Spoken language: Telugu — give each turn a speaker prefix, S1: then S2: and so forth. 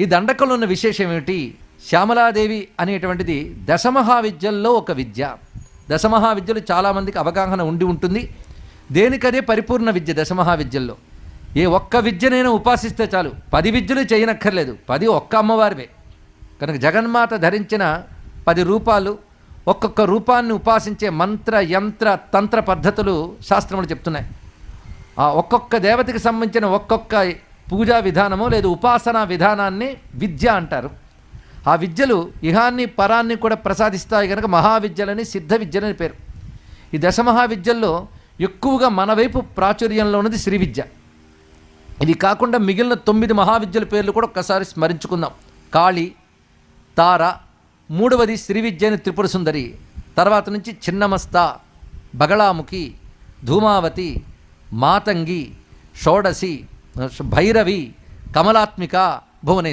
S1: ఈ దండకంలో ఉన్న విశేషం ఏమిటి? శ్యామలాదేవి అనేటువంటిది దశమహావిద్యల్లో ఒక విద్య. దశమహావిద్యలు చాలామందికి అవగాహన ఉండి ఉంటుంది. దేనికదే పరిపూర్ణ విద్య. దశమహావిద్యల్లో ఏ ఒక్క విద్యనైనా ఉపాసిస్తే చాలు, 10 విద్యలు చేయనక్కర్లేదు, 10 ఒక్క అమ్మవారివే. కనుక జగన్మాత ధరించిన 10 రూపాలు, ఒక్కొక్క రూపాన్ని ఉపాసించే మంత్ర యంత్ర తంత్ర పద్ధతులు శాస్త్రములు చెప్తున్నాయి. ఆ ఒక్కొక్క దేవతకి సంబంధించిన ఒక్కొక్క పూజా విధానము లేదు ఉపాసనా విధానాన్ని విద్య అంటారు. ఆ విద్యలు ఇహాన్ని పరాన్ని కూడా ప్రసాదిస్తాయి కనుక మహావిద్యలని సిద్ధ విద్యలని పేరు. ఈ దశమహావిద్యల్లో ఎక్కువగా మన వైపు ప్రాచుర్యంలో ఉన్నది శ్రీ విద్య. ఇది కాకుండా మిగిలిన 9 మహావిద్యల పేర్లు కూడా ఒక్కసారి స్మరించుకుందాం. కాళి, తార, 3వది శ్రీ విద్య అని త్రిపుర సుందరి, తర్వాత నుంచి చిన్నమస్త, బగళాముఖి, ధూమావతి, మాతంగి, షోడసి, భైరవి, కమలాత్మిక, భువనేశ్వరి.